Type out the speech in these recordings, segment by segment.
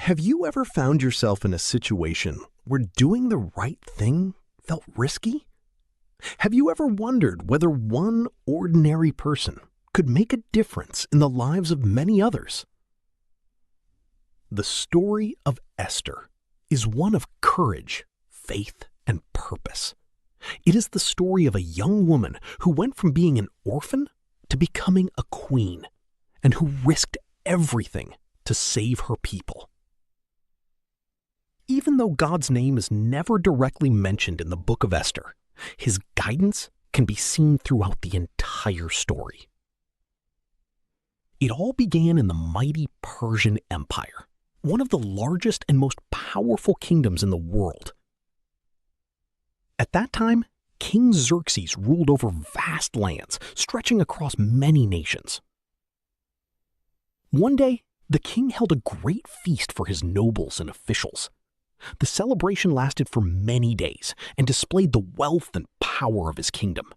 Have you ever found yourself in a situation where doing the right thing felt risky? Have you ever wondered whether one ordinary person could make a difference in the lives of many others? The story of Esther is one of courage, faith, and purpose. It is the story of a young woman who went from being an orphan to becoming a queen, and who risked everything to save her people. Even though God's name is never directly mentioned in the book of Esther, his guidance can be seen throughout the entire story. It all began in the mighty Persian Empire, one of the largest and most powerful kingdoms in the world. At that time, King Xerxes ruled over vast lands stretching across many nations. One day, the king held a great feast for his nobles and officials. The celebration lasted for many days and displayed the wealth and power of his kingdom.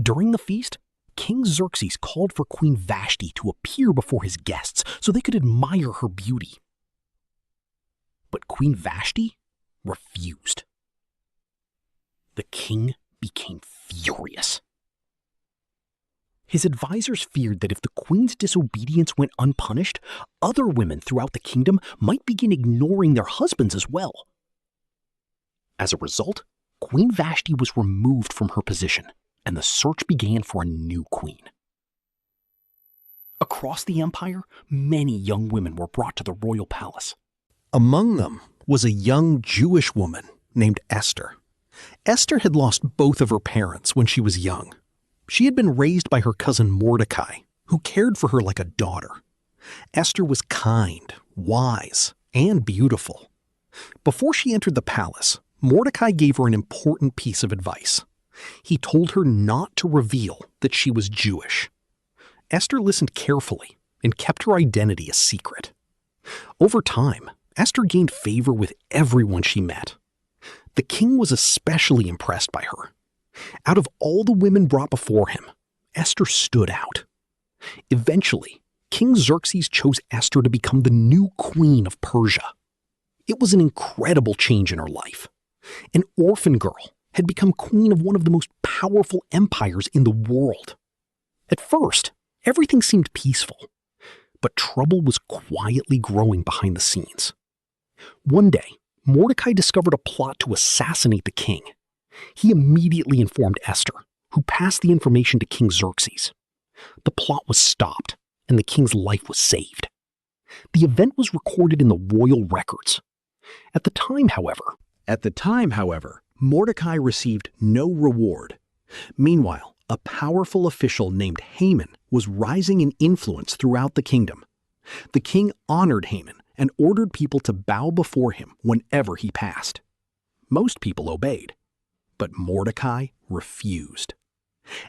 During the feast, King Xerxes called for Queen Vashti to appear before his guests so they could admire her beauty. But Queen Vashti refused. The king became furious. His advisors feared that if the queen's disobedience went unpunished, other women throughout the kingdom might begin ignoring their husbands as well. As a result, Queen Vashti was removed from her position, and the search began for a new queen. Across the empire, many young women were brought to the royal palace. Among them was a young Jewish woman named Esther. Esther had lost both of her parents when she was young. She had been raised by her cousin Mordecai, who cared for her like a daughter. Esther was kind, wise, and beautiful. Before she entered the palace, Mordecai gave her an important piece of advice. He told her not to reveal that she was Jewish. Esther listened carefully and kept her identity a secret. Over time, Esther gained favor with everyone she met. The king was especially impressed by her. Out of all the women brought before him, Esther stood out. Eventually, King Xerxes chose Esther to become the new Queen of Persia. It was an incredible change in her life. An orphan girl had become queen of one of the most powerful empires in the world. At first, everything seemed peaceful, but trouble was quietly growing behind the scenes. One day, Mordecai discovered a plot to assassinate the king. He immediately informed Esther, who passed the information to King Xerxes. The plot was stopped, and the king's life was saved. The event was recorded in the royal records. At the time, however, Mordecai received no reward. Meanwhile, a powerful official named Haman was rising in influence throughout the kingdom. The king honored Haman and ordered people to bow before him whenever he passed. Most people obeyed, but Mordecai refused.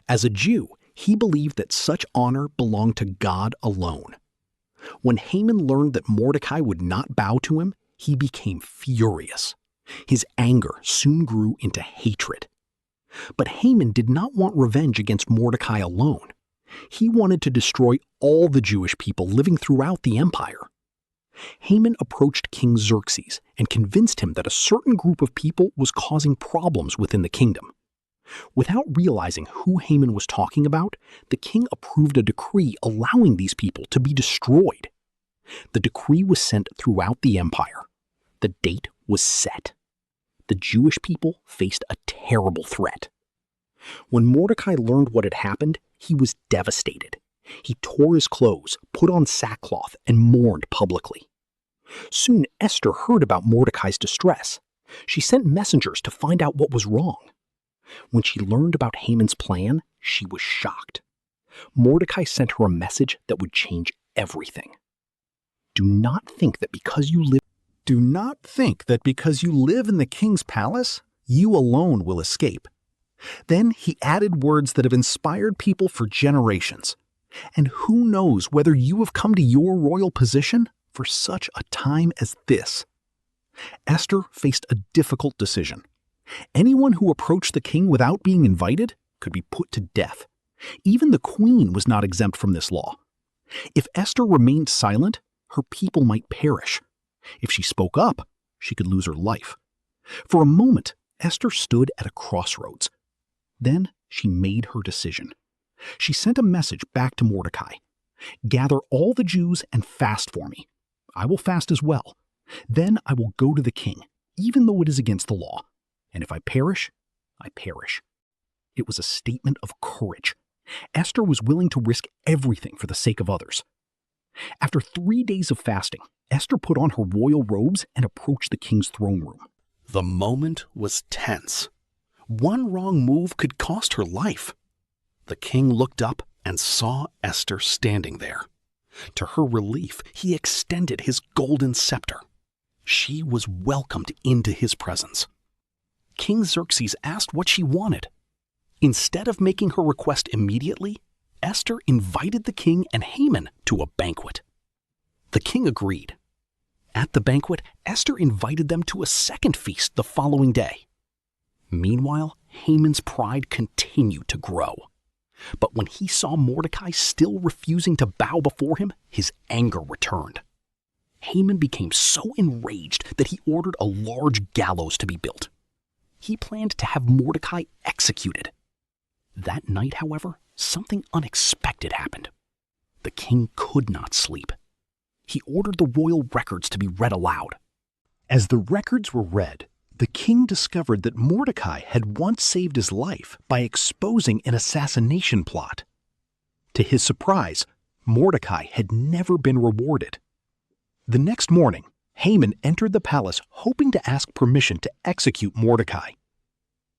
As a Jew, he believed that such honor belonged to God alone. When Haman learned that Mordecai would not bow to him, he became furious. His anger soon grew into hatred. But Haman did not want revenge against Mordecai alone. He wanted to destroy all the Jewish people living throughout the empire. Haman approached King Xerxes and convinced him that a certain group of people was causing problems within the kingdom. Without realizing who Haman was talking about, the king approved a decree allowing these people to be destroyed. The decree was sent throughout the empire. The date was set. The Jewish people faced a terrible threat. When Mordecai learned what had happened, he was devastated. He tore his clothes, put on sackcloth, and mourned publicly. Soon Esther heard about Mordecai's distress. She sent messengers to find out what was wrong. When she learned about Haman's plan, she was shocked. Mordecai sent her a message that would change everything. Do not think that because you live in the king's palace, you alone will escape. Then he added words that have inspired people for generations. And who knows whether you have come to your royal position for such a time as this. Esther faced a difficult decision. Anyone who approached the king without being invited could be put to death. Even the queen was not exempt from this law. If Esther remained silent, her people might perish. If she spoke up, she could lose her life. For a moment, Esther stood at a crossroads. Then she made her decision. She sent a message back to Mordecai. "Gather all the Jews and fast for me. I will fast as well. Then I will go to the king, even though it is against the law. And if I perish, I perish." It was a statement of courage. Esther was willing to risk everything for the sake of others. After 3 days of fasting, Esther put on her royal robes and approached the king's throne room. The moment was tense. One wrong move could cost her life. The king looked up and saw Esther standing there. To her relief, he extended his golden scepter. She was welcomed into his presence. King Xerxes asked what she wanted. Instead of making her request immediately, Esther invited the king and Haman to a banquet. The king agreed. At the banquet, Esther invited them to a second feast the following day. Meanwhile, Haman's pride continued to grow. But when he saw Mordecai still refusing to bow before him, his anger returned. Haman became so enraged that he ordered a large gallows to be built. He planned to have Mordecai executed. That night, however, something unexpected happened. The king could not sleep. He ordered the royal records to be read aloud. As the records were read, the king discovered that Mordecai had once saved his life by exposing an assassination plot. To his surprise, Mordecai had never been rewarded. The next morning, Haman entered the palace hoping to ask permission to execute Mordecai.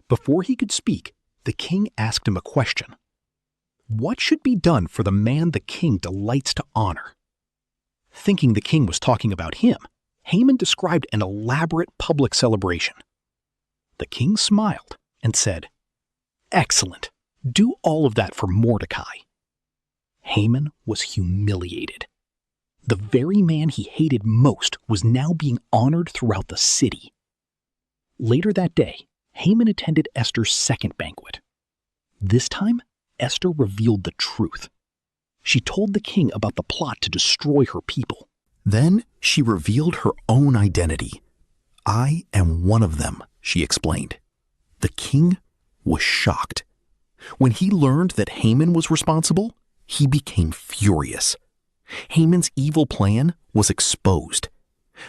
Before he could speak, the king asked him a question. What should be done for the man the king delights to honor? Thinking the king was talking about him, Haman described an elaborate public celebration. The king smiled and said, "Excellent. Do all of that for Mordecai." Haman was humiliated. The very man he hated most was now being honored throughout the city. Later that day, Haman attended Esther's second banquet. This time, Esther revealed the truth. She told the king about the plot to destroy her people. Then she revealed her own identity. "I am one of them," she explained. The king was shocked. When he learned that Haman was responsible, he became furious. Haman's evil plan was exposed.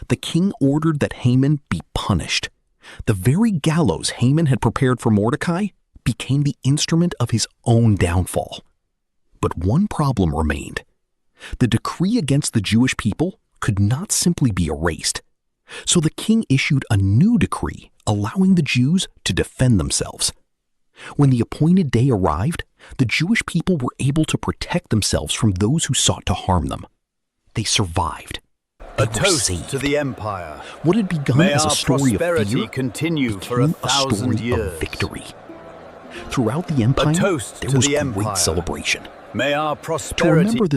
The king ordered that Haman be punished. The very gallows Haman had prepared for Mordecai became the instrument of his own downfall. But one problem remained. The decree against the Jewish people could not simply be erased. So the king issued a new decree allowing the Jews to defend themselves. When the appointed day arrived, the Jewish people were able to protect themselves from those who sought to harm them. They survived. They A were toast saved. to the empire. What had begun May as a our story of prosperity fear continue for became a 1,000 story years. of victory. Throughout the empire, toast there to was the great empire. celebration. May our To prosperity remember this